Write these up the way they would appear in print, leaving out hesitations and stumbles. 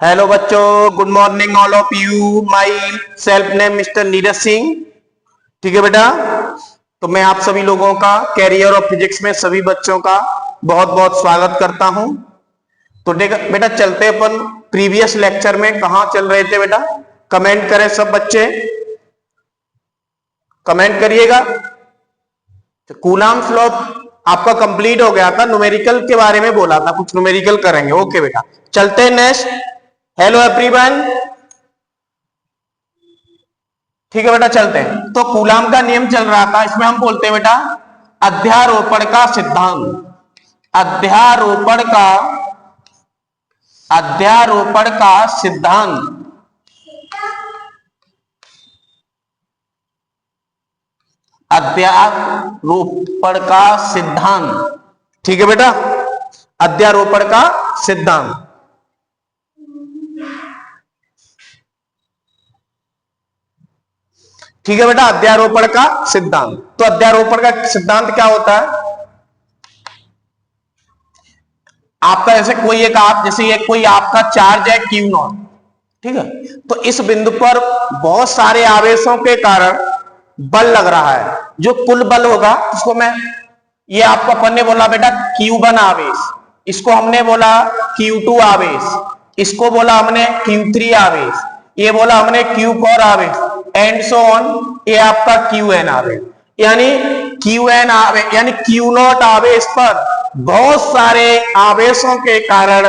Hello बच्चों, good morning all of you. My self name mister Neeraj Singh. ठीक है बेटा, तो मैं आप सभी लोगों का कैरियर ऑफ फिजिक्स में सभी बच्चों का बहुत बहुत स्वागत करता हूं। तो बेटा चलते अपन प्रीवियस लेक्चर में कहां चल रहे थे बेटा। कमेंट करें सब बच्चे, कमेंट करिएगा। तो कूलाम्स लॉ आपका कंप्लीट हो गया था, न्यूमेरिकल के बारे में बोला था, कुछ न्यूमेरिकल करेंगे। ओके बेटा, चलते हैं नेक्स्ट। हेलो एवरीवन, ठीक है बेटा चलते हैं। तो कूलाम का नियम चल रहा था, इसमें हम बोलते हैं बेटा अध्यारोपण का सिद्धांत। अध्यारोपण का अध्यारोपण का सिद्धांत। अध्यारोपण का सिद्धांत, ठीक है बेटा, अध्यारोपण का सिद्धांत। ठीक है बेटा, अध्यारोपण का सिद्धांत। तो अध्यारोपण का सिद्धांत क्या होता है? आपका जैसे ये कोई आपका चार्ज है क्यू नॉट, ठीक है। तो इस बिंदु पर बहुत सारे आवेशों के कारण बल लग रहा है। जो कुल बल होगा उसको ये आपको अपन ने बोला बेटा Q1 आवेश, इसको हमने बोला Q2 आवेश, इसको बोला हमने Q3 आवेश, ये बोला हमने Q4 आवेश, एंड सो ऑन। ये आपका Qn आवेश, यानी Qn आवेश यानी Q0 आवेश पर बहुत सारे आवेशों के कारण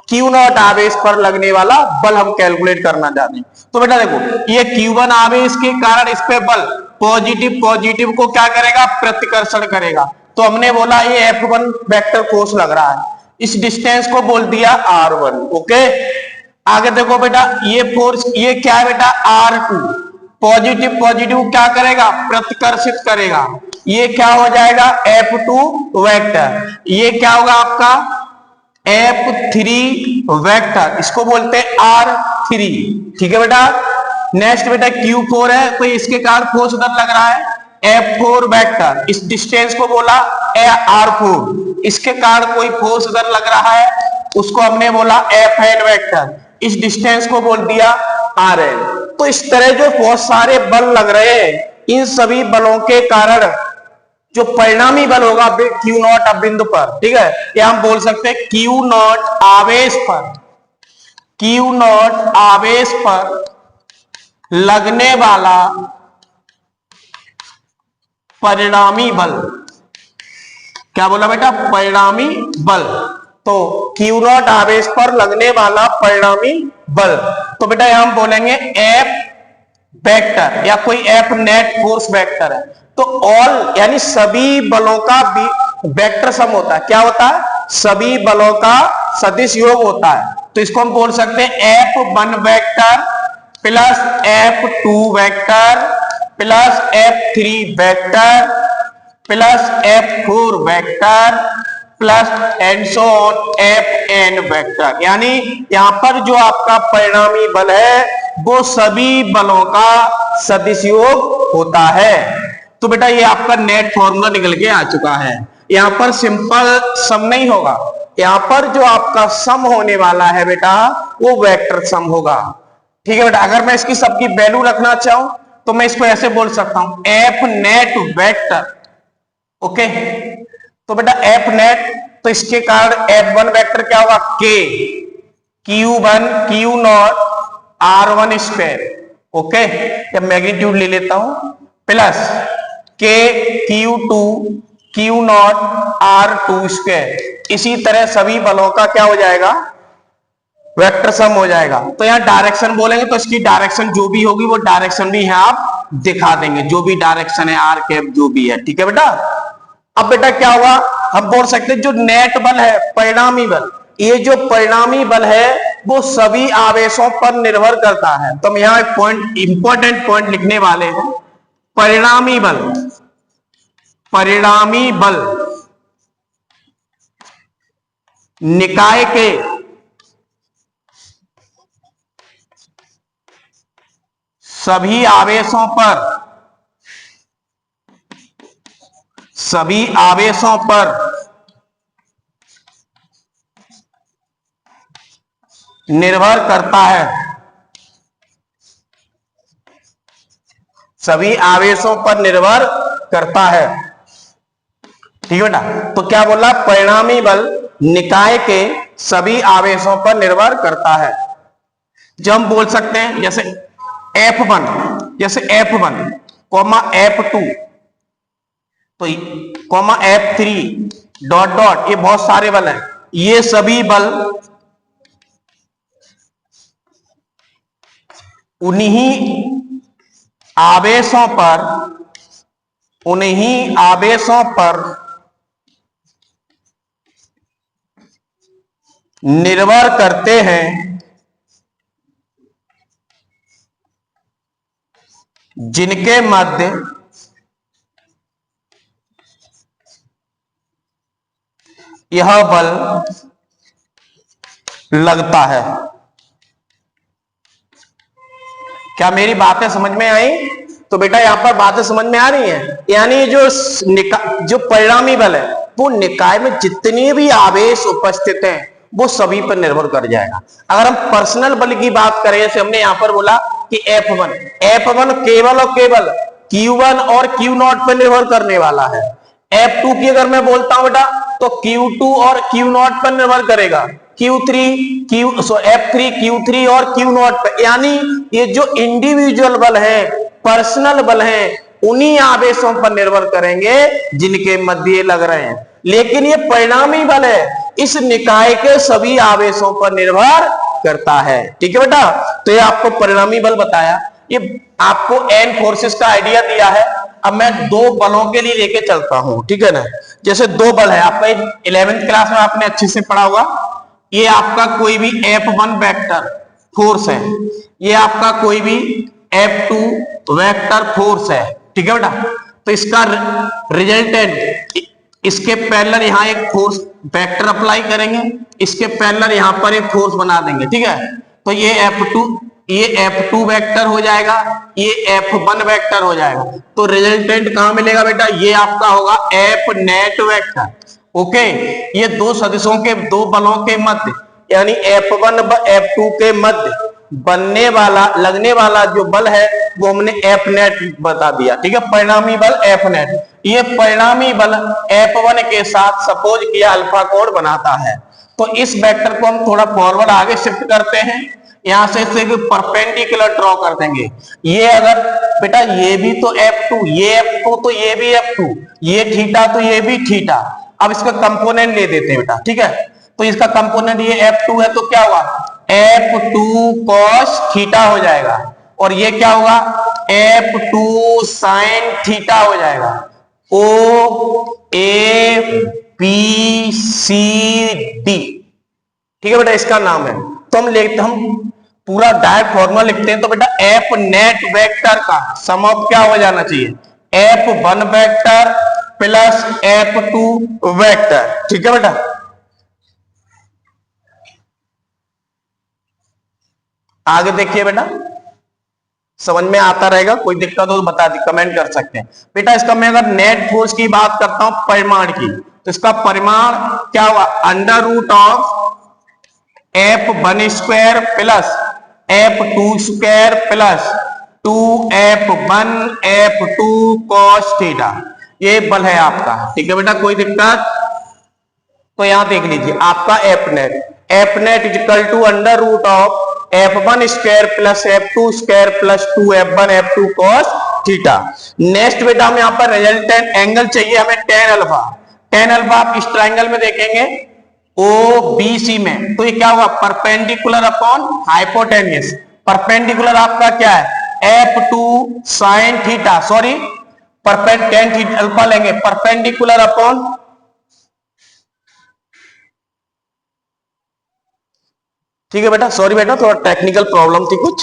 Q0 आवेश पर लगने वाला बल हम कैलकुलेट करना चाहते हैं। तो बेटा देखो, ये Q1 आवेश के कारण इस पे बल पॉजिटिव को क्या करेगा? प्रतिकर्षण करेगा। तो हमने बोला ये F1 वेक्टर फोर्स लग रहा है, इस डिस्टेंस को बोल दिया R1। ओके, आगे देखो बेटा, ये फोर्स ये क्या है बेटा? R2। पॉजिटिव क्या करेगा? प्रतिकर्षित करेगा। ये क्या हो जाएगा? F2 vector. ये क्या होगा आपका? F3 वेक्टर, इसको बोलते हैं R3। ठीक है बेटा। नेक्स्ट बेटा Q4 है, तो इसके कारण फोर्स उधर लग रहा है F4 वेक्टर, इस डिस्टेंस को बोला R4। इसके कारण कोई फोर्स उधर लग रहा है, उसको हमने बोला Fn वेक्टर, इस डिस्टेंस को बोल दिया Rn। तो इस तरह जो बहुत सारे बल लग रहे हैं, इन सभी बलों के कारण जो परिणामी बल होगा Q0 अब बिंदु पर, ठीक है, या हम बोल सकते हैं Q0 आवेश पर, Q0 आवेश पर लगने वाला परिणामी बल। क्या बोला बेटा? परिणामी बल। तो Q0 आवेश पर लगने वाला परिणामी बल, तो बेटा यहां हम बोलेंगे F वेक्टर, या कोई F नेट फोर्स वेक्टर है। तो ऑल यानी सभी बलों का वेक्टर सम होता है। क्या होता है? सभी बलों का सदिश योग होता है। तो इसको हम बोल सकते हैं F1 vector plus F2 vector plus F3 vector plus F4 vector plus and so on Fn vector. यानी यहां पर जो आपका परिणामी बल है वो सभी बलों का सदिश योग होता है। तो बेटा ये आपका नेट फॉर्मूला निकल के आ चुका है। यहां पर सिंपल सम नहीं होगा, यहां पर जो आपका सम होने वाला है बेटा वो वेक्टर सम होगा। ठीक है बेटा। अगर मैं इसकी सबकी वैल्यू रखना चाहूं तो मैं इसको ऐसे बोल सकता हूं F नेट वेक्टर। ओके, तो बेटा F नेट, तो इसके कारण F1 वेक्टर क्या होगा? K Q1 Q0 R1 square. Okay, या मैग्नीट्यूड ले लेता हूं, plus K Q2 Q0 R2 square. इसी तरह सभी बलों का क्या हो जाएगा? वेक्टर सम हो जाएगा। तो यहां डायरेक्शन बोलेंगे तो इसकी डायरेक्शन जो भी होगी वो डायरेक्शन भी यहां आप दिखा देंगे, जो भी डायरेक्शन है आर कैप जो भी है। ठीक है बेटा। अब बेटा क्या होगा? हम बोल सकते हैं जो नेट बल है, परिणामी बल, ये जो परिणामी बल है वो सभी आवेशों पर निर्भर करता है। तो हम यहां एक पॉइंट, इंपॉर्टेंट पॉइंट लिखने वाले हैं। परिणामी बल, परिणामी बल निकाय के सभी आवेशों पर, सभी आवेशों पर निर्भर करता है, सभी आवेशों पर निर्भर करता है। ठीक है बेटा, तो क्या बोला, परिणामी बल निकाय के सभी आवेशों पर निर्भर करता है। जो हम बोल सकते हैं जैसे F1, जैसे F1 कॉमा F2 तो कॉमा F3 डॉट डॉट, ये बहुत सारे बल हैं। ये सभी बल उन्हीं आवेशों पर निर्भर करते हैं जिनके मध्य यह बल लगता है। क्या मेरी बातें समझ में आई? तो बेटा यहां पर बातें समझ में आ रही हैं, यानी जो परिणामी बल है वो निकाय में जितने भी आवेश उपस्थित हैं वो सभी पर निर्भर कर जाएगा। अगर हम पर्सनल बल की बात करें, जैसे हमने यहां पर बोला कि F1 केवल और केवल Q1 और Q0 पर निर्भर करने वाला है। F2 की अगर मैं बोलता हूं बेटा तो Q2 और Q0 पर निर्भर करेगा, F3 Q3 और Q0 पर। यानी ये जो इंडिविजुअल बल है, पर्सनल बल है, उन्हीं आवेशों पर निर्भर करेंगे जिनके मध्य लग रहे हैं। लेकिन ये परिणामी बल है, इस निकाय के सभी आवेशों पर निर्भर करता है। ठीक है बेटा, तो ये आपको परिणामी बल बताया, ये आपको N फोर्सेस का आइडिया दिया है। अब मैं दो बलों के लिए लेके चलता हूं, ठीक है ना। जैसे दो बल है, आपका 11th क्लास में आपने अच्छे से पढ़ा होगा। ये आपका कोई भी F1 वेक्टर फोर्स है, ये आपका कोई भी F2 वेक्टर फोर्स है। ठीक है बेटा, तो इसका रिजल्टेंट, इसके पैरेलल यहां एक फोर्स वेक्टर अप्लाई करेंगे, इसके पैरेलल यहां पर एक फोर्स बना देंगे। ठीक है, तो ये F2 वेक्टर हो जाएगा, ये F1 वेक्टर हो जाएगा। तो रिजल्टेंट कहां मिलेगा बेटा, ये आपका होगा F नेट वेक्टर। ओके, ये दो सदिशों के, दो बलों के मध्य, यानी F1 व F2 के मध्य बनने वाला, लगने वाला जो बल है वो हमने F नेट बता दिया। ठीक है, परिणामी बल F नेट। ये परिणामी बल F1 के साथ सपोज किया अल्फा कोण बनाता है। तो इस वेक्टर को हम थोड़ा फॉरवर्ड आगे शिफ्ट करते हैं, यहां से परपेंडिकुलर ड्रॉ कर देंगे। ये अगर बेटा ये भी तो F2, ये F2 तो ये भी F2, ये थीटा तो ये भी थीटा। अब इसका कंपोनेंट ले देते हैं बेटा। ठीक है, तो इसका कंपोनेंट ये F2 है, तो क्या हुआ, F2 cos थीटा हो जाएगा, और ये क्या होगा, F2 sin थीटा हो जाएगा। OABCD। ठीक है बेटा, इसका नाम है। तो हम पूरा डायरेक्ट फॉर्मूला लिखते हैं, तो बेटा F नेट वेक्टर का सम ऑफ क्या हो जाना चाहिए, F1 vector plus F2 vector. ठीक है बेटा, आगे देखिए बेटा, समझ में आता रहेगा, कोई दिक्कत हो तो बता दी, कमेंट कर सकते हैं बेटा। इसका मैं अगर नेट फोर्स की बात करता हूं परिमाण की, तो इसका परिमाण क्या हुआ, under root of F1 square plus F2 square plus 2F1 F2 cos theta. ये बल है आपका। ठीक है बेटा, कोई दिक्कत? तो यहां देख लीजिए आपका F net equal to under root of F1 square plus F2 square plus 2F1 F2 cos theta. Next बेटा हम यहां पर रिजल्टेंट एंगल चाहिए हमें tan अल्फा। tan अल्फा आप इस ट्राइंगल में देखेंगे OBC में, तो ये क्या हुआ, परपेंडिकुलर अपॉन हाइपोटेन्यूस। परपेंडिकुलर आपका क्या है, F2 sin theta, sorry tan theta alpha लेंगे, परपेंडिकुलर अपॉन, ठीक है बेटा, सॉरी बेटा थोड़ा टेक्निकल प्रॉब्लम थी कुछ।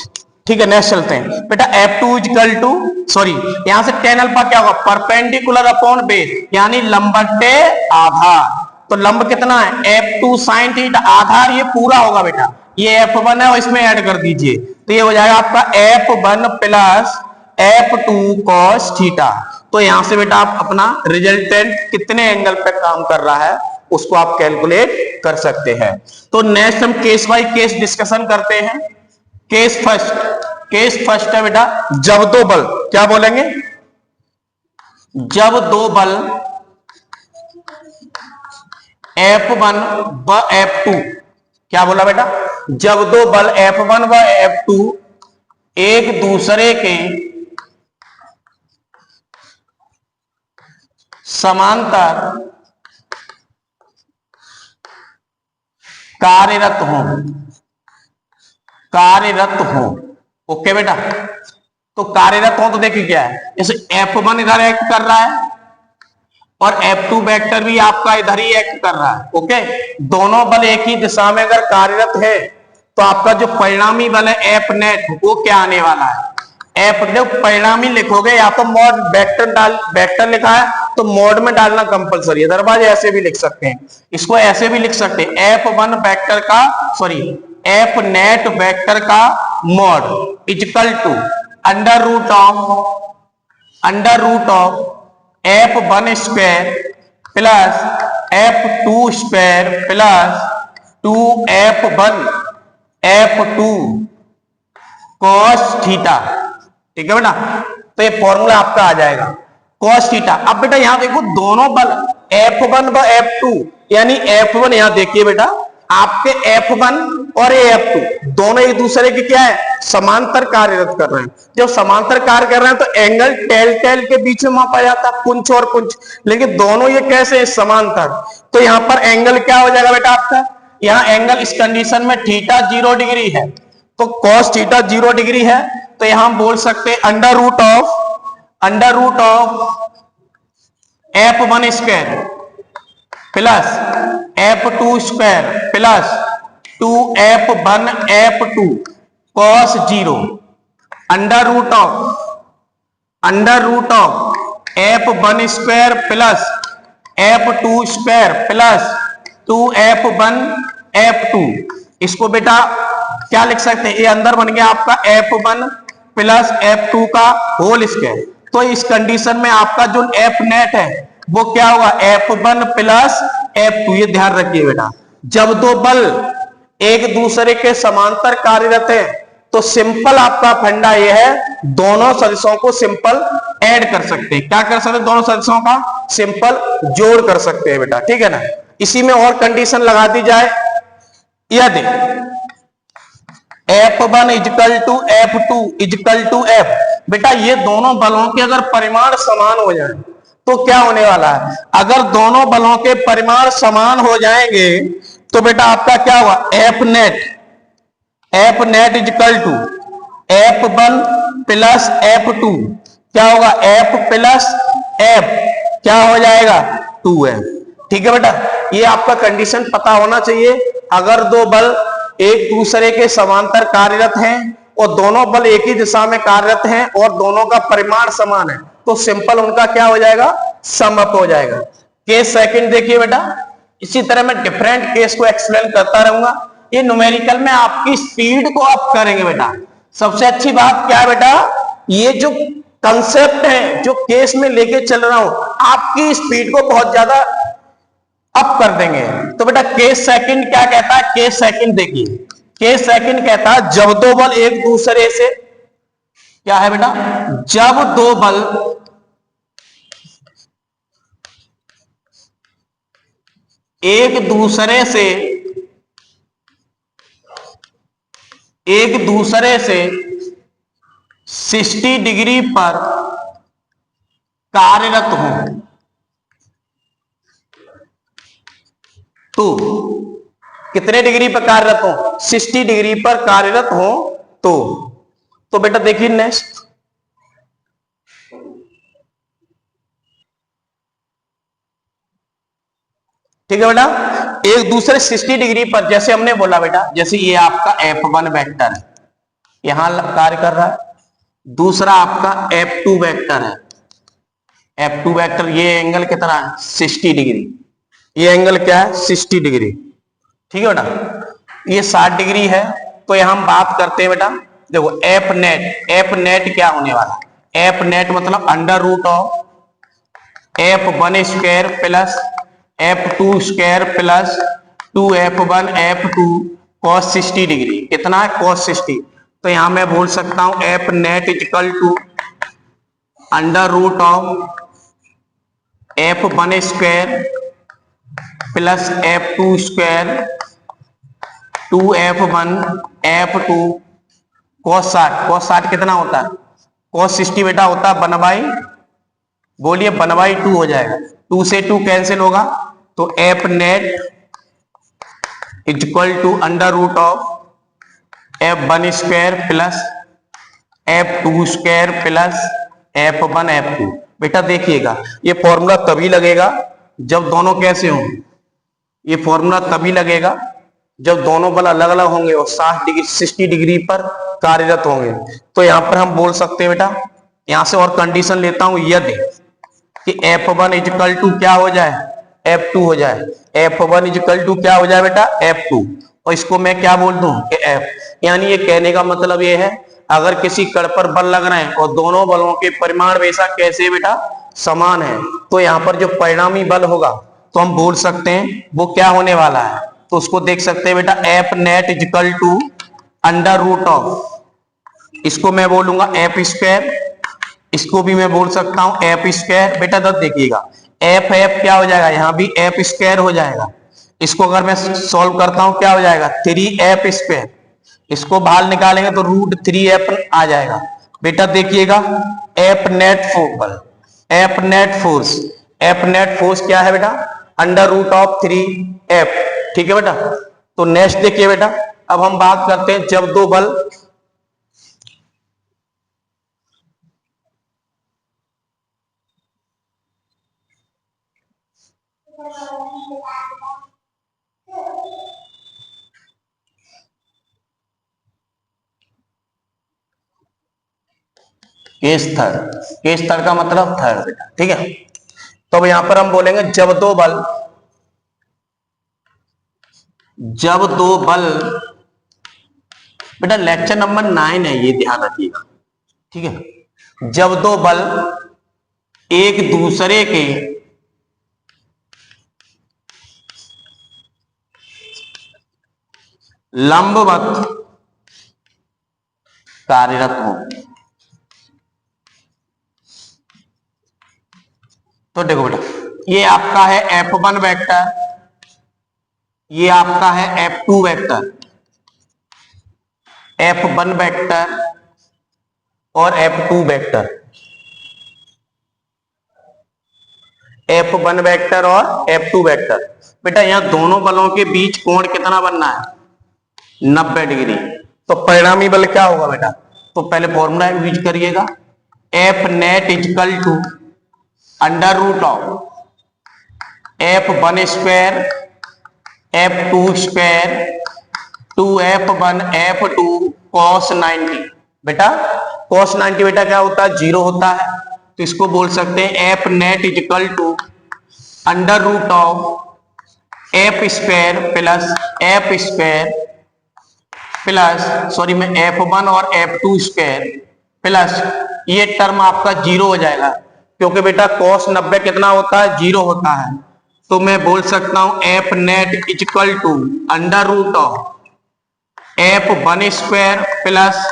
ठीक है, नेक्स्ट चलते हैं बेटा। F2 इक्वल टू, सॉरी यहां से tan अल्फा क्या होगा, परपेंडिकुलर अपॉन बेस, यानी लंब बटे आधार। तो लंब कितना है, F2 sin थीटा, आधार ये पूरा होगा बेटा, ये F1 है और इसमें ऐड कर दीजिए, तो ये हो जाएगा आपका F1 plus F2 cos theta. तो यहां से बेटा आप अपना रिजल्टेंट कितने एंगल पे काम कर रहा है उसको आप कैलकुलेट कर सकते हैं। तो नेक्स्ट हम केस बाय केस डिस्कशन करते हैं। केस फर्स्ट है बेटा, जब दो बल, क्या बोलेंगे, जब दो बल F1 व F2, क्या बोला बेटा, जब दो बल F1 व F2 एक दूसरे के समांतर कार्यरत हो। ओके बेटा, तो कार्यरत हो तो देखिए क्या है, जैसे F1 इधर एक्ट कर रहा है और F2 वेक्टर भी आपका इधर ही एक्ट कर रहा है। ओके, दोनों बल एक ही दिशा में अगर कार्यरत है तो आपका जो परिणामी बल है F नेट, वो क्या आने वाला है, F परिणामी लिखोगे या तो मॉड वेक्टर लिखा है तो मॉड में डालना कंपलसरी है, अदरवाइज ऐसे भी लिख सकते हैं, इसको ऐसे भी लिख सकते हैं, F1 वेक्टर का F नेट वेक्टर का mod equal to under root of F1 square plus F2 square plus 2F1 F2 cos theta. ठीक है बेटा, तो ये फॉर्मूला आपका आ जाएगा cos थीटा। अब बेटा यहां देखो दोनों बल F1 व F2, यानी F1 यहां देखिए बेटा, आपके F1 और F2 दोनों एक दूसरे के क्या है, समांतर कार्यरत कर रहे हैं। जब समांतर कार्य कर रहे हैं तो एंगल टेल के बीच में मापा जाता है, पुंछ और पुंछ, लेकिन दोनों ये कैसे है, समांतर। तो यहां पर एंगल क्या हो जाएगा बेटा आपका, यहां एंगल इस कंडीशन में थीटा 0 डिग्री है, तो cos थीटा 0 डिग्री है, तो यहां हम बोल सकते हैं under root of F1 square plus F2 square plus 2F1 F2 cos 0 under root of F1 square plus F2 square plus 2F1 F2। इसको बेटा क्या लिख सकते हैं, ये अंदर बन गया आपका F1 प्लस F2 का होल स्क्वायर। तो इस कंडीशन में आपका जो F नेट है वो क्या होगा, F1 प्लस F2। ये ध्यान रखिए बेटा, जब दो बल एक दूसरे के समांतर कार्यरत है तो सिंपल आपका फंडा ये है, दोनों सदिशों को सिंपल ऐड कर सकते हैं। क्या कर सकते हैं, दोनों सदिशों का सिंपल जोड़ कर सकते हैं बेटा। ठीक है ना, इसी में और कंडीशन लगा दी जाए, यदि F1 equal to F2 equal to F, बेटा ये दोनों बलों के अगर परिमाण समान हो जाए तो क्या होने वाला है, अगर दोनों बलों के परिमाण समान हो जाएंगे तो बेटा आपका क्या हुआ, F net equal to F1 plus F2 क्या होगा, F प्लस F क्या हो जाएगा, 2F। ठीक है बेटा, ये आपका कंडीशन पता होना चाहिए। अगर दो बल एक दूसरे के समांतर कार्यरत हैं और दोनों बल एक ही दिशा में कार्यरत हैं और दोनों का परिमाण समान है तो सिंपल उनका क्या हो जाएगा, सम अप हो जाएगा। केस सेकंड देखिए बेटा, इसी तरह मैं डिफरेंट केस को एक्सप्लेन करता रहूंगा। ये न्यूमेरिकल में आपकी स्पीड को अप करेंगे बेटा। सबसे अच्छी बात क्या है बेटा, ये जो कंसेप्ट है जो केस में लेके चल रहा हूं, आपकी स्पीड को बहुत ज्यादा अप कर देंगे। तो बेटा केस सेकंड क्या कहता है, केस सेकंड देखिए, केस सेकंड कहता है जब दो बल एक दूसरे से, क्या है बेटा, जब दो बल एक दूसरे से 60 डिग्री पर कार्यरत हो तो कितने डिग्री पर कार्यरत हो, 60 डिग्री पर कार्यरत हो तो बेटा देखिए नेक्स्ट, ठीक है बेटा, एक दूसरे 60 डिग्री पर, जैसे हमने बोला बेटा, जैसे ये आपका F1 वेक्टर है यहां कार्य कर रहा है, दूसरा आपका F2 वेक्टर है, F2 वेक्टर ये एंगल कितना है, 60 डिग्री, ये एंगल क्या है, 60 डिग्री। ठीक है बेटा, ये 60 डिग्री है। तो यहां हम बात करते हैं बेटा, देखो F नेट क्या होने वाला, F नेट मतलब under root of F1 square plus F2 square plus 2F1 F2 cos 60 degree, कितना है cos 60। तो यहां मैं बोल सकता हूं F net equal to under root of F1 square plus F2 square 2F1 F2 cos 60। cos 60 कितना होता है, cos 60 बेटा होता है 1/, बोलिए 1/2 हो जाएगा, 2 से 2 कैंसिल होगा, तो F net equal to under root of F1 square plus F2 square plus F1 F2। बेटा देखिएगा ये फॉर्मूला तभी लगेगा जब दोनों कैसे हों, ये फॉर्मूला तभी लगेगा जब दोनों बल अलग अलग होंगे और 60 डिग्री पर कार्यरत होंगे। तो यहां पर हम बोल सकते हैं बेटा, यहां से और कंडीशन लेता हूं, यदि कि F1 इक्वल टू क्या हो जाए, F2 हो जाए, F1 इक्वल टू क्या हो जाए बेटा, F2, और इसको मैं क्या बोल दूं कि F। यानी ये कहने का मतलब ये है अगर किसी कण पर बल लग रहे हैं और दोनों बलों के परिमाण वैसा कैसे बेटा समान है, तो यहाँ पर जो परिणामी बल होगा तो हम बोल सकते हैं वो क्या होने वाला है, तो उसको देख सकते हैं बेटा F net equal to under root of, इसको मैं बोलूंगा F स्क्वायर, इसको भी मैं बोल सकता हूं F स्क्वायर। बेटा तब देखिएगा F क्या हो जाएगा, यहां भी F स्क्वायर हो जाएगा, इसको अगर मैं सॉल्व करता हूं क्या हो जाएगा 3F स्क्वायर, इसको बाहर निकालेंगे तो √3F आ जाएगा। बेटा देखिएगा F net force, F net force, F net force क्या है बेटा अंडर रूट ऑफ 3F, ठीक है बेटा। तो नेक्स्ट देखिए बेटा, अब हम बात करते हैं जब दो बल केस थर्ड, केस थर्ड का मतलब थर्ड बेटा, ठीक है। तो अब यहां पर हम बोलेंगे जब दो बल, बेटा लेक्चर नंबर 9 है ये ध्यान रखिएगा, ठीक है। जब दो बल एक दूसरे के लंबवत कार्यरत हो, तो देखो बेटा ये आपका है F1 वेक्टर, ये आपका है F2 वेक्टर, F1 वेक्टर और F2 वेक्टर, F1 वेक्टर और F2 वेक्टर। बेटा यहां दोनों बलों के बीच कोण कितना बनना है 90 डिग्री। तो परिणामी बल क्या होगा बेटा, तो पहले फॉर्मूला यूज करिएगा, F net equal to under root of F1 square F2 square 2F1 F2 cos 90। बेटा cos 90 बेटा क्या होता है 0 होता है, तो इसको बोल सकते हैं F net equal to under root of F square plus F square plus sorry में F1 और F2 स्क्वायर प्लस ये टर्म आपका 0 हो जाएगा, क्योंकि बेटा cos 90 कितना होता है 0 होता है। तो मैं बोल सकता हूं F net equal to under root of F1 square plus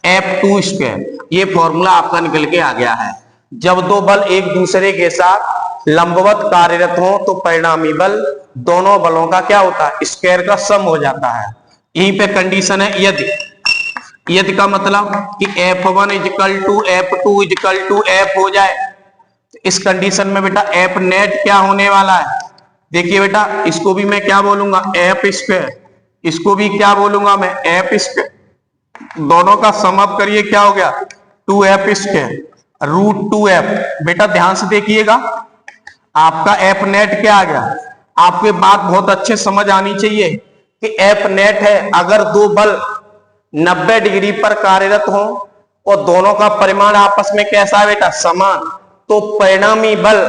F2 square. ये फॉर्मूला आपका निकल के आ गया है। जब दो बल एक दूसरे के साथ लंबवत कार्यरत हो तो परिणामी बल दोनों बलों का क्या होता है स्क्वायर का सम हो जाता है। यहीं पे कंडीशन है यदि, यदि का मतलब कि F1 equal to F2 equal to F हो जाए, इस कंडीशन में बेटा F नेट क्या होने वाला है, देखिए बेटा इसको भी मैं क्या बोलूंगा F स्क्वायर, इसको भी क्या बोलूंगा मैं F स्क्वायर, दोनों का सम अप करिए क्या हो गया 2F स्क्वायर √2F। बेटा ध्यान से देखिएगा आपका F नेट क्या आ गया, आपके बात बहुत अच्छे समझ आनी चाहिए कि F नेट है अगर दो बल 90 डिग्री पर कार्यरत हो और दोनों का परिमाण आपस में कैसा है बेटा समान, तो परिणामी बल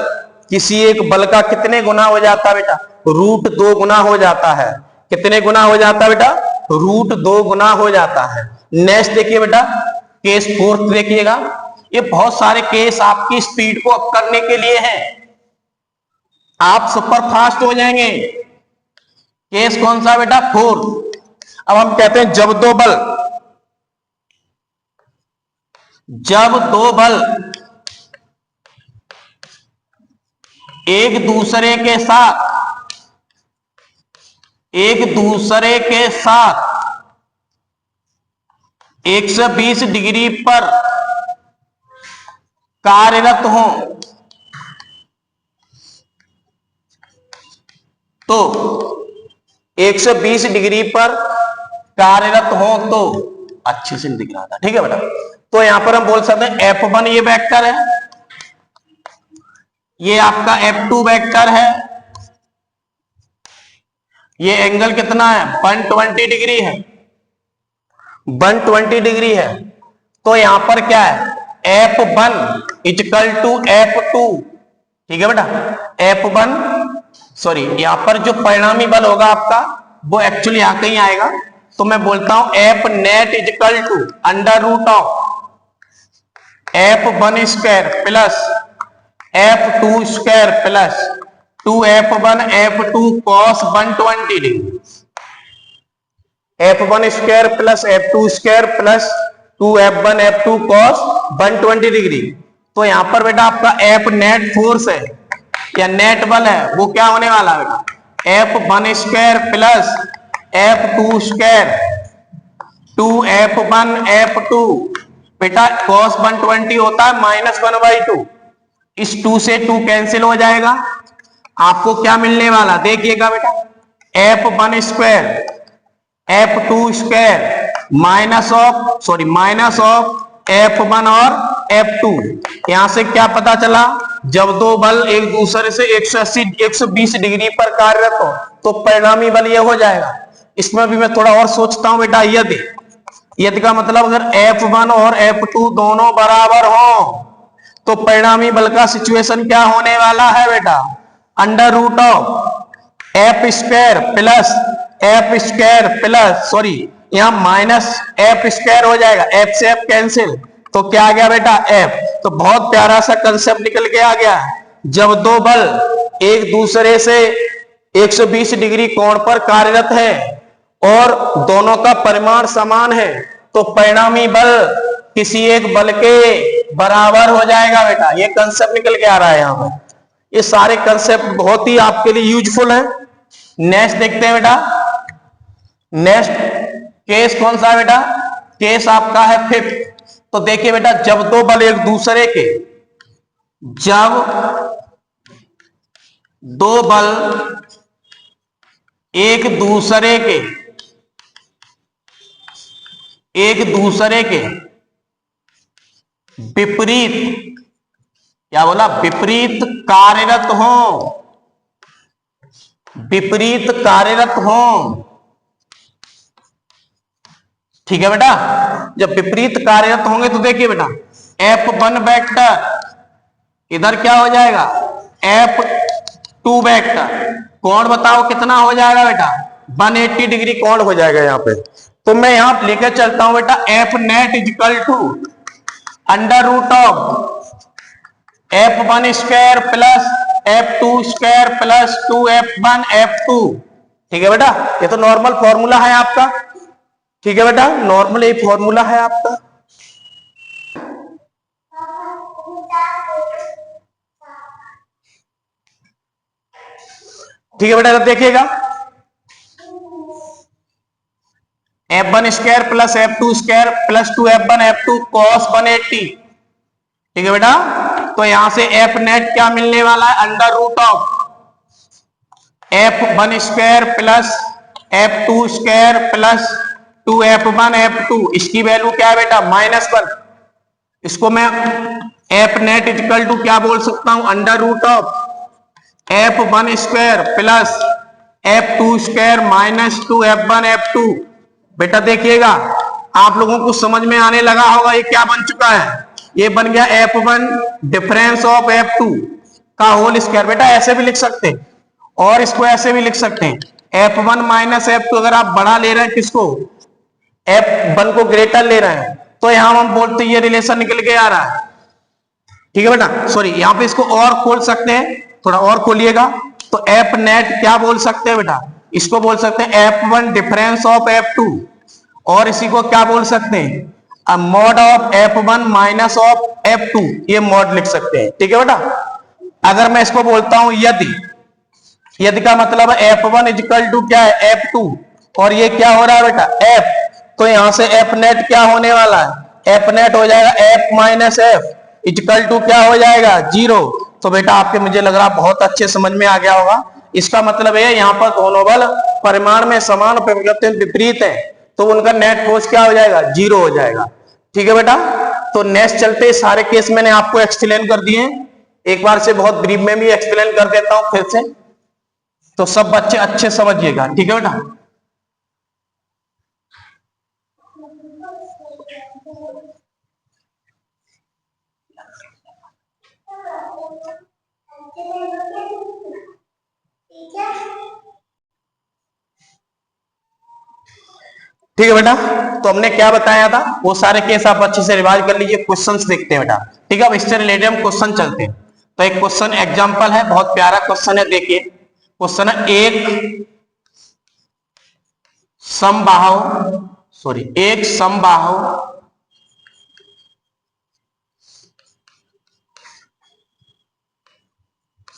किसी एक बल का कितने गुना हो जाता है बेटा √2 गुना हो जाता है। कितने गुना हो जाता है बेटा √2 गुना हो जाता है। नेक्स्ट देखिए बेटा केस फोर्थ देखिएगा, ये बहुत सारे केस आपकी स्पीड को अप करने के लिए हैं, आप सुपर फास्ट हो जाएंगे। केस कौन सा बेटा? 4। अब हम कहते हैं जब दो बल एक दूसरे के साथ 120 डिग्री पर कार्यरत हों तो 120 डिग्री पर कार्यरत हो तो अच्छे से दिख रहा था, ठीक है बेटा। तो यहां पर हम बोल सकते हैं F1 ये वेक्टर है, ये आपका F2 वेक्टर है, ये एंगल कितना है? 120 डिग्री है, 120 डिग्री है। तो यहां पर क्या है? F1 इक्वल टू F2, ठीक है बेटा। F1 सॉरी, यहां पर जो परिणामी बल होगा आपका वो एक्चुअली यहां कहीं आएगा, तो मैं बोलता हूं F net equal to under root of F1 square plus F2 square plus 2F1 F2 cos 120 degree, F1 square plus F2 square plus 2F1 F2 cos 120 degree. तो यहां पर बेटा आपका F नेट फोर्स है या नेट बल है, वो क्या होने वाला है बेटा? F1 square plus F2 square 2F1 F2, बेटा cos 120 होता है -1/2, इस 2 से 2 कैंसिल हो जाएगा, आपको क्या मिलने वाला? देखिएगा बेटा, F1 square F2 square minus of F1 और F2। यहां से क्या पता चला? जब दो बल एक दूसरे से 120 डिग्री पर कार्यरत हो तो परिणामी बल ये हो जाएगा। इसमें भी मैं थोड़ा और सोचता हूं बेटा, यदि का मतलब अगर F1 और F2 दोनों बराबर हो तो परिणामी बल का सिचुएशन क्या होने वाला है बेटा? Under root of F square plus यहां माइनस F स्क्वायर हो जाएगा, F से F कैंसिल, तो क्या आ गया बेटा? F। तो बहुत प्यारा सा कंसेप्ट निकल के आ गया। जब दो बल एक दूसरे से 120 डिग्री कोण पर कार्यरत है और दोनों का परिमाण समान है तो परिणामी बल किसी एक बल के बराबर हो जाएगा बेटा। ये कंसेप्ट निकल के आ रहा है यहाँ पर। ये सारे कंसेप्ट बहुत ही आपके लिए यूजफुल है। नेक्स्ट देखते हैं बेटा, नेक्स्ट केस कौन सा है बेटा? केस आपका है 5th। तो देखिए बेटा, जब दो बल एक दूसरे के विपरीत, क्या बोला? विपरीत कार्यरत हो, ठीक है बेटा। जब विपरीत कार्यरत होंगे तो देखिए बेटा, F1 वेक्टर इधर क्या हो जाएगा? F2 vector. कोण बताओ कितना हो जाएगा बेटा? 180 डिग्री कोण हो जाएगा यहाँ पे। तो मैं यहां लेकर चलता हूं बेटा, F net equal to under root of F1 square plus F2 square plus 2F1 F2, ठीक है बेटा। ये तो नॉर्मल फॉर्मूला है आपका, ठीक है बेटा, नॉर्मल ये फॉर्मूला है आपका। ठीक है बेटा, देखिएगा F1 square plus F2 square plus 2F1 F2 cos 180, ठीक है बेटा। तो यहां से F नेट क्या मिलने वाला है? Under root of F1 square plus F2 square plus 2F1 F2, इसकी वैल्यू क्या है बेटा? -1। इसको मैं F नेट इक्वल टू क्या बोल सकता हूं? Under root of F1 square plus F2 square minus 2F1 F2। बेटा देखिएगा, आप लोगों को समझ में आने लगा होगा ये क्या बन चुका है। ये बन गया F1 डिफरेंस ऑफ F2 का होल स्क्वायर। बेटा ऐसे भी लिख सकते हैं और इसको ऐसे भी लिख सकते हैं, F1 माइनस F2। अगर आप बड़ा ले रहे हैं किसको? F1 को ग्रेटर ले रहे हैं, तो यहां हम बोलते हैं ये रिलेशन निकल के आ रहा है, ठीक है बेटा। सॉरी, यहां पे इसको और खोल सकते हैं, थोड़ा और खोलिएगा। तो F नेट क्या बोल सकते हैं बेटा? इसको बोल सकते हैं F1 डिफरेंस ऑफ F2, और इसी को क्या बोल सकते हैं, mod of F1 minus of F2, ये मॉड लिख सकते हैं। ठीक है बेटा। अगर मैं इसको बोलता हूं यदि, यदि का मतलब F1 इजिकल टू क्या है F2, और ये क्या हो रहा है बेटा F, तो यहां से F नेट क्या होने वाला है, F नेट हो जाएगा F minus F equal to क्या हो जाएगा 0। तो बेटा आपके मुझे लग रहा बहुत अच्छे समझ में आ गया होगा। इसका मतलब है यहाँ पर दोनों बल परिमाण में समान विपरीत है, तो उनका नेट फोर्स क्या हो जाएगा 0 हो जाएगा। ठीक है बेटा। तो नेक्स्ट चलते, सारे केस मैंने आपको एक्सप्लेन कर दिए, एक बार से बहुत ब्रीफ में भी एक्सप्लेन कर देता हूं फिर से, तो सब बच्चे अच्छे समझिएगा। ठीक है बेटा। ठीक है बेटा। तो हमने क्या बताया था वो सारे केस आप अच्छे से रिवाइज कर लीजिए। क्वेश्चंस देखते हैं बेटा। ठीक है, अब इससे रिलेटेड हम क्वेश्चन चलते हैं। तो एक क्वेश्चन एग्जांपल है, बहुत प्यारा क्वेश्चन है, देखिए क्वेश्चन है, एक समबाहु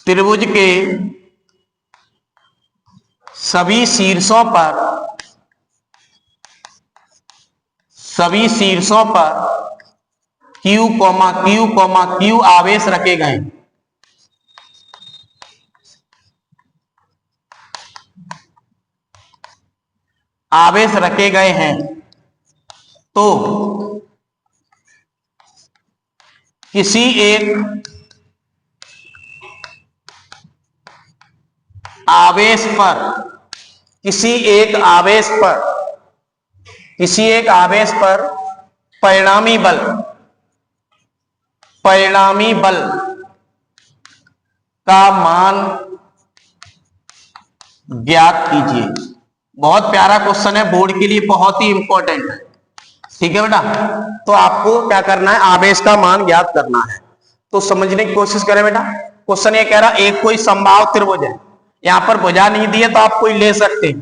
त्रिभुज के सभी शीर्षों पर Q, Q आवेश रखे गए, हैं, तो किसी एक आवेश पर परिणामी बल का मान ज्ञात कीजिए। बहुत प्यारा क्वेश्चन है, बोर्ड के लिए बहुत ही इंपॉर्टेंट है। ठीक है बेटा। तो आपको क्या करना है, आवेश का मान ज्ञात करना है। तो समझने की कोशिश करें बेटा। क्वेश्चन ये कह रहा एक कोई समबाहु त्रिभुज है, यहां पर भुजा नहीं दी है तो आप कोई ले सकते हैं।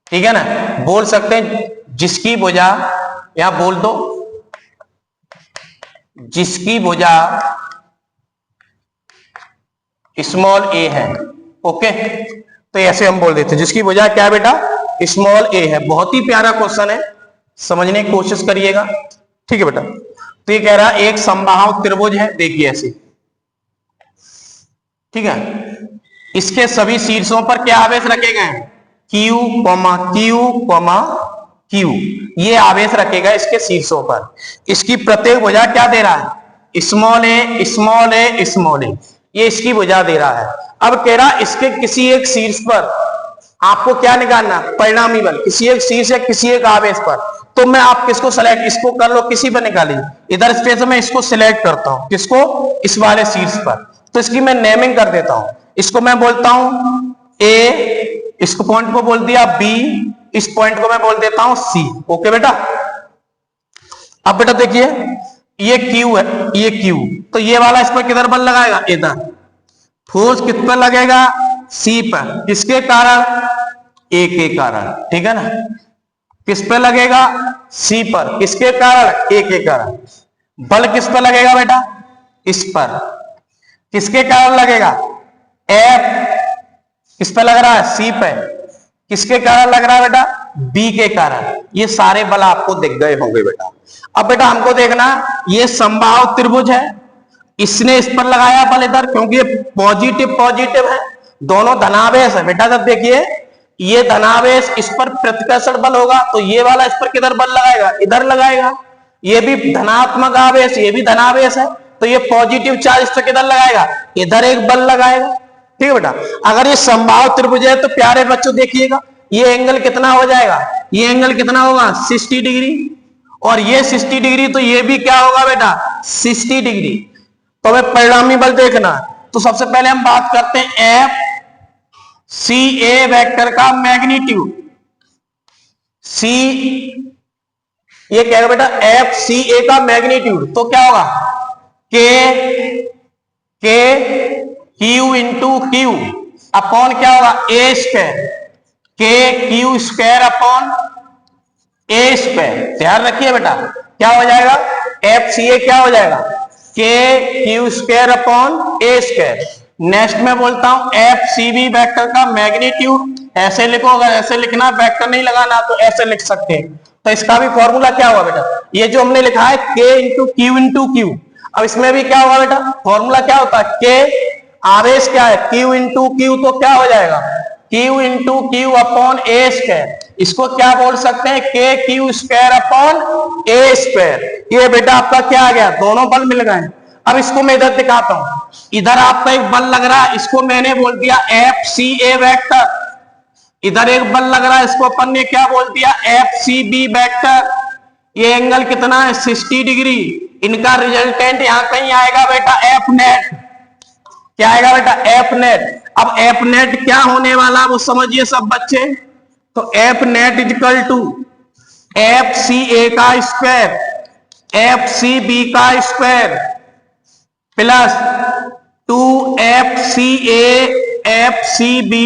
ठीक है ना, बोल सकते हैं जिसकी भुजा, यहां बोल दो जिसकी भुजा स्मॉल ए है। ओके, तो ऐसे हम बोल देते हैं जिसकी भुजा क्या है बेटा स्मॉल ए है। बहुत ही प्यारा क्वेश्चन है, समझने की कोशिश करिएगा। ठीक है बेटा। तो ये कह रहा है एक समबाहु त्रिभुज है, देखिए ऐसे। ठीक है, इसके सभी शीर्षों पर क्या आवेश रखे गए हैं, Q, Q, ये आवेश रखेगा इसके शीर्षों पर। इसकी प्रत्येक भुजा क्या दे रहा है स्मॉल ए, ये इसकी भुजा दे रहा है। अब कह रहा इसके किसी एक शीर्ष पर आपको क्या निकालना, परिणामी बल, किसी एक शीर्ष या किसी एक आवेश पर। तो मैं आप किसको सेलेक्ट, इसको कर लो, किसी पर निकालिए। इधर स्पेस में इसको सिलेक्ट करता हूं, किसको, इस वाले शीर्ष पर। तो इसकी मैं नेमिंग कर देता हूं, इसको मैं बोलता हूं ए, इसको पॉइंट को बोल दिया बी, इस पॉइंट को मैं बोल देता हूं सी। ओके बेटा। अब बेटा देखिए ये Q है, ये Q, तो ये वाला इस पर किधर बल लगाएगा, इधर। फोर्स किस पर लगेगा, सी पर, किसके कारण, ए के कारण। ठीक है ना, किस पे लगेगा, सी पर, किसके कारण, ए के कारण। बल किस पर लगेगा बेटा, इस पर, किसके कारण लगेगा, एफ किस पे लग रहा है, सी पे, किसके कारण लग रहा है बेटा, बी के कारण। ये सारे बल आपको दिख गए होंगे बेटा। अब बेटा हमको देखना, ये समबाहु त्रिभुज है, इसने इस पर लगाया बल इधर, क्योंकि ये पॉजिटिव है, दोनों धनावेश है बेटा। जब देखिए ये धनावेश, इस पर प्रतिकर्षण बल होगा, तो ये वाला इस पर किधर बल लगाएगा, इधर लगाएगा। ये भी धनात्मक आवेश, ये भी धनावेश है, तो ये पॉजिटिव चार्ज इस पर किधर लगाएगा, इधर एक बल लगाएगा। ठीक है बेटा। अगर ये समबाहु त्रिभुज है तो प्यारे बच्चों देखिएगा ये एंगल कितना हो जाएगा, ये एंगल कितना होगा 60 डिग्री, और ये 60 डिग्री, तो ये भी क्या होगा बेटा 60 डिग्री। तो हमें परिणामी बल देखना। तो सबसे पहले हम बात करते हैं एफ सी ए वेक्टर का मैग्नीट्यूड। सी, ये क्या है बेटा एफ सी ए का मैग्नीट्यूड, तो क्या होगा के क्यू इंटू क्यू अपॉन क्या होगा ए स्क्वायर, के क्यू स्क्वायर अपॉन ए स्क्वायर। ध्यान रखिए बेटा, क्या हो जाएगा, एफ सी ए क्या हो जाएगा, के क्यू स्क्वायर अपॉन ए स्क्वायर। नेक्स्ट में बोलता हूं एफ सी बी वेक्टर का मैग्नीट्यूड, ऐसे लिखो, अगर ऐसे लिखना वेक्टर नहीं लगाना तो ऐसे लिख सकते हैं। तो इसका भी फॉर्मूला क्या हुआ बेटा, ये जो हमने लिखा है के इंटू क्यू, अब इसमें भी क्या होगा बेटा, फॉर्मूला क्या होता है, के आवेश क्या है, क्यू इंटू क्यू, तो क्या हो जाएगा क्यू इंटू क्यू अपॉन ए स्क्वायर। इसको क्या बोल सकते हैं, के क्यू स्क्वायर अपॉन ए स्क्वायर। ये बेटा आपका क्या आ गया, दोनों बल मिल गए। अब इसको मैं इधर दिखाता हूं, इधर आपका एक बल लग रहा है, इसको मैंने बोल दिया एफ सी ए वेक्टर। इधर एक बल लग रहा है, इसको अपन ने क्या बोल दिया, एफ सी बी वेक्टर। ये एंगल कितना है, 60 डिग्री। इनका रिजल्टेंट यहां कहीं आएगा बेटा एफ नेट। क्या आएगा बेटा, एफ नेट। अब एफ नेट क्या होने वाला वो समझिए सब बच्चे। तो F net is equal two F C A का स्क्वायर, एफ सी बी का square plus 2 F C A F C B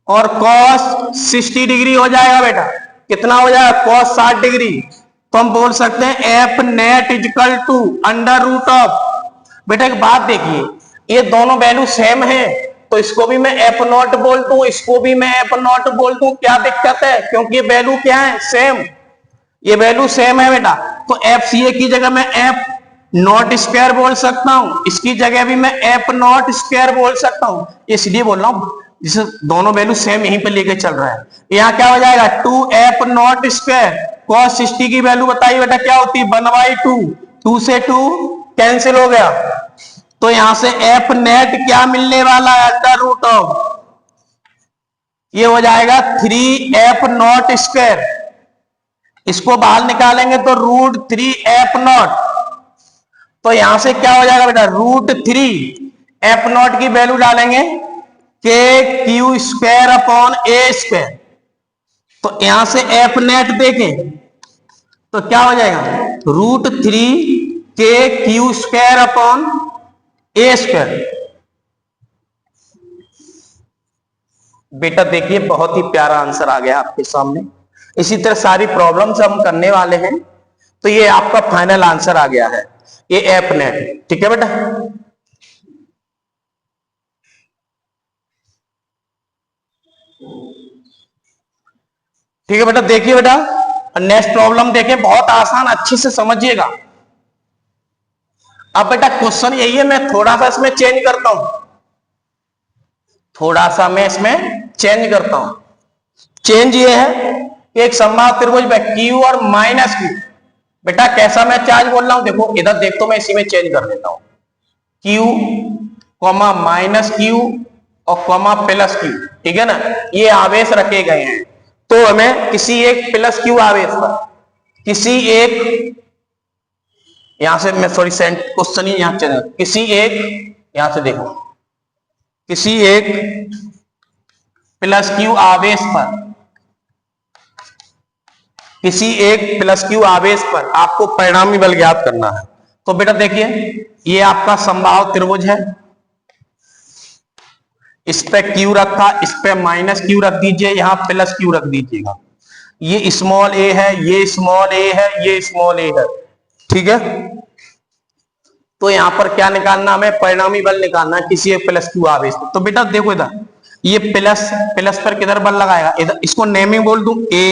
और cos 60 डिग्री हो जाएगा बेटा। कितना हो जाएगा, cos 60 डिग्री। तो हम बोल सकते हैं F net is equal to under root of. बेटा एक बात देखिए, ये दोनों वैल्यू सेम है, तो इसको भी मैं एफ नॉट बोल दूं, इसको भी मैं एफ नॉट बोल दूं, क्या दिक्कत है, क्योंकि ये वैल्यू क्या है, सेम। ये वैल्यू सेम है बेटा। तो एफ सी ए की जगह मैं एफ नॉट स्क्वायर बोल सकता हूं, इसकी जगह भी मैं एफ नॉट स्क्वायर बोल सकता हूं। इसलिए बोल रहा हूं जिसे दोनों वैल्यू सेम यहीं पे लेके चल रहा है। यहाँ क्या हो जाएगा, 2 एफ नॉट स्क्वायर, cos 60 की वैल्यू बताइए बेटा क्या होती है, 1/2, 2 से 2 कैंसिल हो गया। तो यहां से एफ नेट क्या मिलने वाला है, अंडर रूट ऑफ, ये हो जाएगा 3 एफ नॉट स्क्वायर। इसको बाहर निकालेंगे तो √3 एफ नॉट। तो यहां से क्या हो जाएगा बेटा, √3 एफ नॉट की वैल्यू डालेंगे के क्यू स्क्वायर अपॉन ए स्क्वायर। तो यहां से एफ नेट देखें तो क्या हो जाएगा, √3 के क्यू स्क्वायर अपॉन ए स्क्वायर। बेटा देखिए बहुत ही प्यारा आंसर आ गया आपके सामने। इसी तरह सारी प्रॉब्लम्स हम करने वाले हैं। तो ये आपका फाइनल आंसर आ गया है, ये एफ नेट। ठीक है बेटा, ठीक है बेटा। देखिए बेटा नेक्स्ट प्रॉब्लम देखें, बहुत आसान, अच्छे से समझिएगा। अब बेटा क्वेश्चन यही है, मैं थोड़ा सा इसमें चेंज करता हूं, थोड़ा सा मैं इसमें चेंज करता हूं। चेंज ये है कि एक समबाहु त्रिभुज Q और -Q। बेटा कैसा मैं चार्ज बोल रहा हूं, देखो इधर देख, तो मैं इसी में चेंज कर देता हूं, Q, -Q और +Q। ठीक है ना, ये आवेश रखे गए हैं। तो हमें किसी एक +Q आवेश पर, किसी एक, यहां से मैं सॉरी क्वेश्चन ही यहां चल, किसी एक, यहां से देखो, किसी एक +Q आवेश पर, किसी एक +Q आवेश पर आपको परिणामी बल ज्ञात करना है। तो बेटा देखिए ये आपका समबाहु त्रिभुज है, इस पे Q रखा, इस पे -Q रख दीजिए, यहां +Q रख दीजिएगा। ये स्मॉल a है, ये स्मॉल a है, ये स्मॉल a है। ठीक है, तो यहां पर क्या निकालना, हमें परिणामी बल निकालना है किसी एक +Q आवेश पर। तो बेटा देखो इधर, ये प्लस पर किधर बल लगाएगा, इधर। इसको नेमिंग बोल दूं A,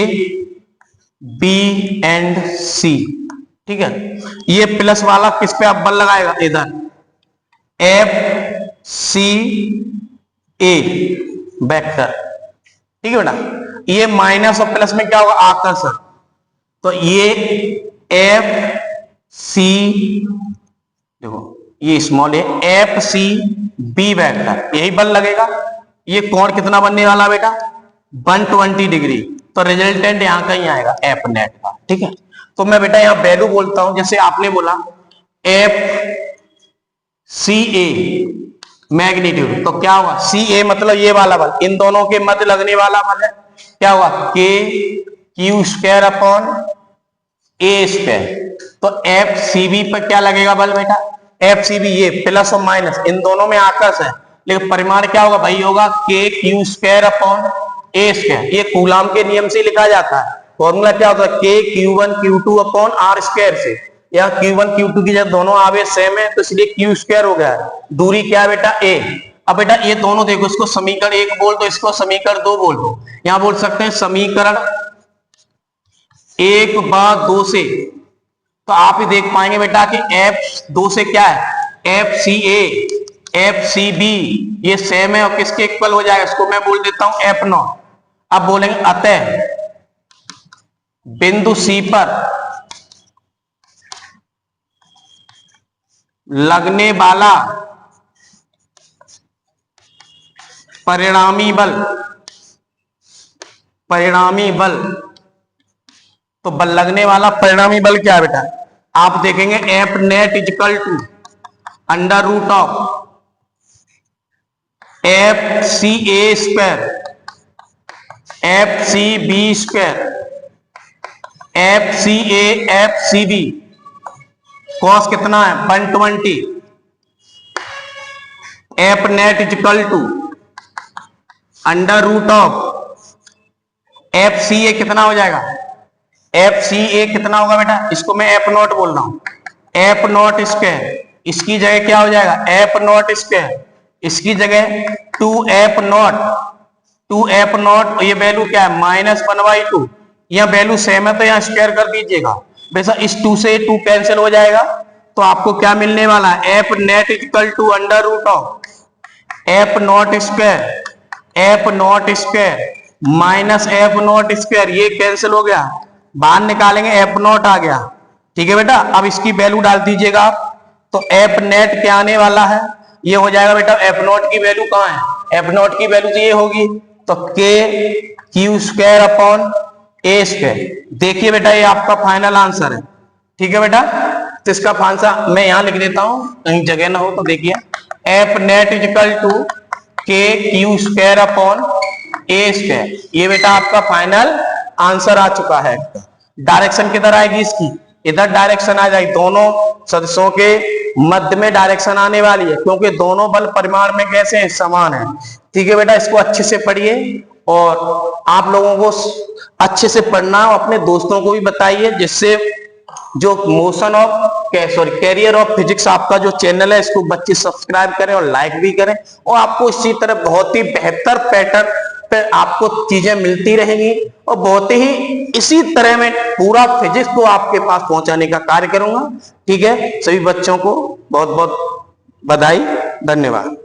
B एंड C। ठीक है, ये प्लस वाला किस पे आप बल लगाएगा, इधर F C A वेक्टर। ठीक है बेटा, ये माइनस और प्लस में क्या होगा, आकर्षण। तो ये F C, देखो ये स्मॉल है, F C B वेक्टर, यही बल लगेगा। ये कोण कितना बनने वाला बेटा, 120 डिग्री। तो रिजल्टेंट यहां कहीं आएगा एफ नेट का। ठीक है, तो मैं बेटा यहां वैल्यू बोलता हूं, जैसे आपने बोला एफ सी ए मैग्नीट्यूड, तो क्या हुआ, सी ए मतलब ये वाला बल, इन दोनों के मध्य लगने वाला बल है, क्या हुआ, के क्यू स्क्वायर अपॉन ए स्क्वायर। तो एफ सी बी पर क्या लगेगा बल बेटा, एफ सी बी, ये प्लस और माइनस इन दोनों में आकर्षण है, लेकिन परिमाण क्या होगा भाई, होगा के क्यू स्क्वायर अपॉन ए स्क्वायर, ये कूलाम के नियम से लिखा जाता है। फॉर्मूला क्या होता है, K Q1 Q2 upon R square से। या Q1 Q2 की जब दोनों आवेश सेम है तो इसलिए Q स्क्वायर हो गया। दूरी क्या है बेटा, A। अब बेटा ये दोनों देखो, इसको समीकरण 1 बोल दो, इसको समीकरण 2 बोल दो। यहां बोल सकते हैं समीकरण 1 व 2 से, तो आप ही देख पाएंगे बेटा कि F2 से क्या है, FCA FCB ये सेम है और किसके इक्वल हो जाएगा, इसको मैं बोल देता हूं F0। अब बोलेंगे अतः बिंदु C पर लगने वाला परिणामी बल, परिणामी बल, तो बल लगने वाला परिणामी बल क्या है बेटा, आप देखेंगे F net is equal to under root of FCA square FCB square FCA FCB cos कितना है 120, F net is equal to under root of FCA कितना हो जाएगा, FCA कितना होगा बेटा, इसको मैं F0 बोल रहा हूं, F0 स्क्वायर, इसकी जगह क्या हो जाएगा F0 स्क्वायर, इसकी जगह 2F0 ये वैल्यू क्या है -1/2, यह वैल्यू सेम है तो यहां स्क्वायर कर दीजिएगा। वैसा इस 2 से 2 कैंसिल हो जाएगा तो आपको क्या मिलने वाला है, F net equal to under root of F0 square F0 square minus F0 square, ये कैंसिल हो गया, बाहर निकालेंगे F0 आ गया। ठीक है बेटा, अब इसकी वैल्यू डाल दीजिएगा आप, तो F नेट क्या आने वाला है, ये हो जाएगा बेटा F0 की वैल्यू कहां है, F0 की वैल्यू तो ये होगी, तो K Q square upon A square. देखिए बेटा ये आपका फाइनल आंसर है। ठीक है बेटा, तो इसका आंसर मैं यहां लिख देता हूं, कहीं जगह ना हो तो देखिए F net equal to K Q square upon A square, ये बेटा आपका फाइनल आंसर आ चुका है। डायरेक्शन किधर आएगी इसकी, इधर डायरेक्शन आ जाएगी, दोनों सदस्यों के मध्य में डायरेक्शन आने वाली है, क्योंकि दोनों बल परिमाण में कैसे हैं, समान है। ठीक है बेटा, इसको अच्छे से पढ़िए और आप लोगों को अच्छे से पढ़ना, अपने दोस्तों को भी बताइए, जिससे जो motion of carrier of physics आपका जो चैनल है, इसको बच्चे सब्सक्राइब करें और लाइक भी करें, और आपको इसी तरह बहुत ही बेहतर पैटर्न पे आपको चीजें मिलती रहेंगी और बहुत ही इसी तरह में पूरा फिजिक्स को आपके पास पहुंचाने का कार्य करूंगा। ठीक है, सभी बच्चों को बहुत बहुत बधाई, धन्यवाद।